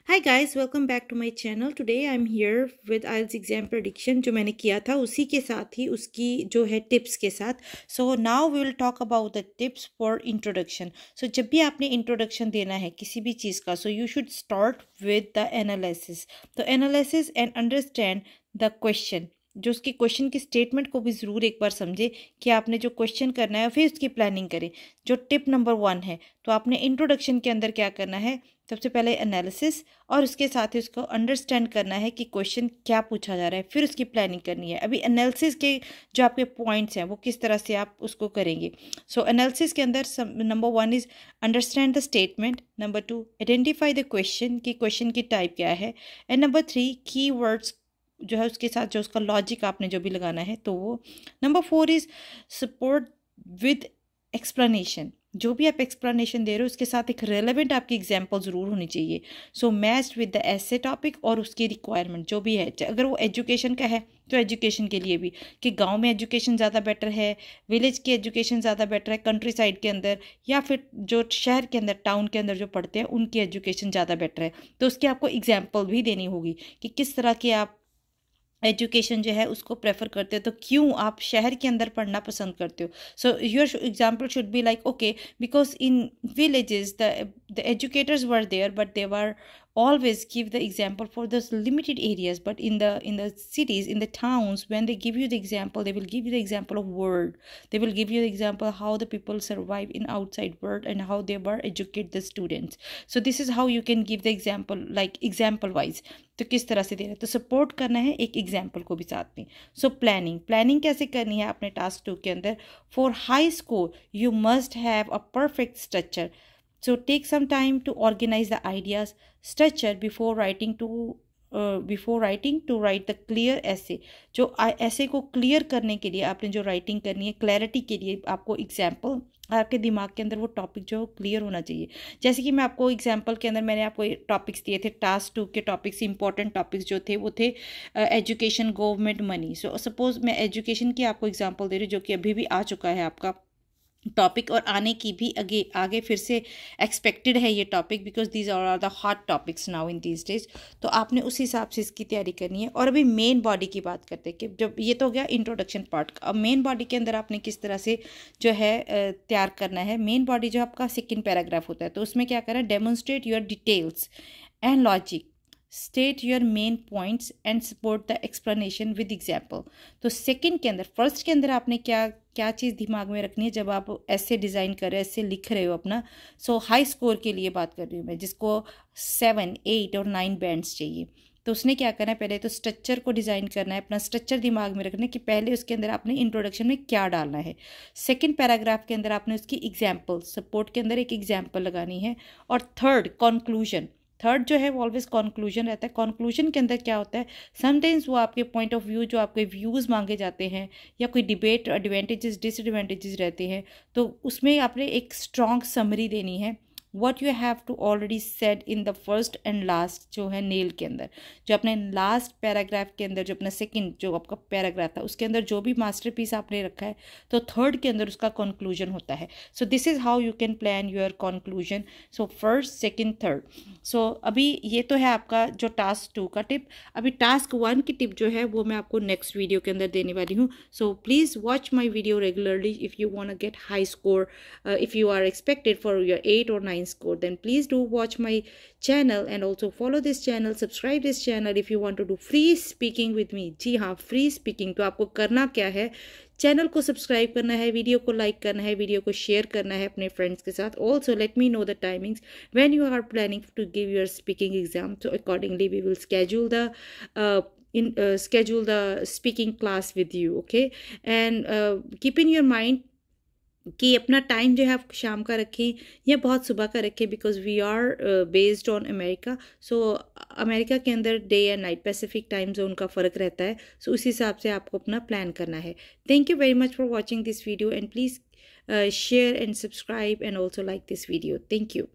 Hi guys, welcome back to my channel. Today I am here with IELTS exam prediction जो मैंने किया था उसी के साथ ही उसकी जो है टिप्स के साथ। So now we will talk about the tips for introduction. So जब भी आपने इंट्रोडक्शन देना है किसी भी चीज़ का, so you should start with the analysis. तो analysis and understand the question, जो उसकी क्वेश्चन की स्टेटमेंट को भी ज़रूर एक बार समझे कि आपने जो क्वेश्चन करना है फिर उसकी प्लानिंग करें। जो टिप नंबर 1 है, तो आपने इंट्रोडक्शन के अंदर क्या करना है, सबसे पहले एनालिसिस और उसके साथ ही उसको अंडरस्टैंड करना है कि क्वेश्चन क्या पूछा जा रहा है, फिर उसकी प्लानिंग करनी है। अभी एनालिसिस के जो आपके पॉइंट्स हैं वो किस तरह से आप उसको करेंगे। सो एनालिसिस के अंदर number 1 is understand the statement, number 2 identify the question कि क्वेश्चन की टाइप क्या है, एंड नंबर 3 की वर्ड्स जो है उसके साथ जो उसका लॉजिक आपने जो भी लगाना है तो वो। Number 4 is support with explanation, जो भी आप एक्सप्लेनेशन दे रहे हो उसके साथ एक रेलेवेंट आपकी एग्जांपल ज़रूर होनी चाहिए। So matched with the essay topic और उसकी रिक्वायरमेंट जो भी है। अगर वो एजुकेशन का है तो एजुकेशन के लिए भी कि गांव में एजुकेशन ज़्यादा बेटर है, विलेज की एजुकेशन ज़्यादा बेटर है, कंट्री साइड के अंदर, या फिर जो शहर के अंदर टाउन के अंदर जो पढ़ते हैं उनकी एजुकेशन ज़्यादा बेटर है, तो उसकी आपको एग्जाम्पल भी देनी होगी कि किस तरह की आप एजुकेशन जो है उसको प्रेफर करते हो, तो क्यों आप शहर के अंदर पढ़ना पसंद करते हो। So your example should be like okay, because in villages the educators were there but they were always give the example for those limited areas, but in the cities, in the towns, when they give you the example, they will give you the example of world, they will give you the example how the people survive in outside world and how they were educate the students. So this is how you can give the example, like example wise, तो किस तरह से दे रहे हैं, तो support करना है एक एग्जाम्पल को भी साथ में। सो प्लानिंग कैसे करनी है अपने टास्क 2 के अंदर। For high score you must have a perfect structure, so take some time to organize the ideas structure before writing to write the clear essay। जो ऐसे को क्लियर करने के लिए आपने जो राइटिंग करनी है, क्लैरिटी के लिए आपको एग्जाम्पल, आपके दिमाग के अंदर वो टॉपिक जो क्लियर होना चाहिए। जैसे कि मैं आपको एग्जाम्पल के अंदर मैंने आपको टॉपिक्स दिए थे, टास्क 2 के टॉपिक्स, इंपॉर्टेंट टॉपिक्स जो थे वो थे education, government, money. So suppose मैं एजुकेशन की आपको एग्जाम्पल दे रही हूँ जो कि अभी भी आ चुका है आपका टॉपिक, और आने की भी आगे फिर से एक्सपेक्टेड है ये topic, because these are the hot topics now in these days. तो आपने उस हिसाब से इसकी तैयारी करनी है। और अभी मेन बॉडी की बात करते हैं कि जब ये तो हो गया इंट्रोडक्शन पार्ट का, अब मेन बॉडी के अंदर आपने किस तरह से जो है तैयार करना है। मेन बॉडी जो आपका सेकेंड पैराग्राफ होता है, तो उसमें क्या करना है, demonstrate your details and logic, state your main points and support the explanation with example. तो सेकंड के अंदर, फर्स्ट के अंदर आपने क्या क्या चीज़ दिमाग में रखनी है जब आप ऐसे डिज़ाइन कर रहे हो, ऐसे लिख रहे हो अपना। सो हाई स्कोर के लिए बात कर रही हूँ मैं, जिसको 7, 8 और 9 बैंड्स चाहिए। तो उसने क्या करना है, पहले तो स्ट्रक्चर को डिज़ाइन करना है, अपना स्ट्रक्चर दिमाग में रखना है कि पहले उसके अंदर आपने इंट्रोडक्शन में क्या डालना है। सेकंड पैराग्राफ के अंदर आपने उसकी एग्जाम्पल, सपोर्ट के अंदर एक एग्जाम्पल लगानी है। और थर्ड कंक्लूजन, थर्ड जो है वो ऑलवेज कंक्लूजन रहता है। कंक्लूजन के अंदर क्या होता है, समटाइम्स वो आपके पॉइंट ऑफ व्यू, जो आपके व्यूज़ मांगे जाते हैं या कोई डिबेट एडवांटेजेस डिसएडवांटेजेस रहते हैं, तो उसमें आपने एक स्ट्रॉन्ग समरी देनी है। What you have to already said in the first and last, जो है नेल के अंदर, जो अपने लास्ट पैराग्राफ के अंदर, जो अपना सेकंड जो आपका पैराग्राफ था उसके अंदर जो भी मास्टरपीस आपने रखा है, तो थर्ड के अंदर उसका कंक्लूजन होता है। So this is how you can plan your conclusion. So first, second, third. So अभी ये तो है आपका जो टास्क 2 का टिप। अभी टास्क 1 की टिप जो है वो मैं आपको नेक्स्ट वीडियो के अंदर देने वाली हूँ। So please watch my video regularly if you want to get high score, if you are expected for your 8 or 9 score, then please do watch my channel and also follow this channel, subscribe this channel if you want to do free speaking with me। जी हाँ, free speaking. तो आपको करना क्या है, channel को subscribe करना है, video को लाइक करना है, वीडियो को शेयर करना है अपने फ्रेंड्स के साथ। Also let me know the timings when you are planning to give your speaking exam, so accordingly we will schedule the speaking class with you, okay? And keep in your mind कि अपना time जो है आप शाम का रखें या बहुत सुबह का रखें, because we are based on America. So America के अंदर day and night Pacific time zone का फ़र्क रहता है। सो उस हिसाब से आपको अपना प्लान करना है। Thank you very much for watching this video and please share and subscribe and also like this video. Thank you.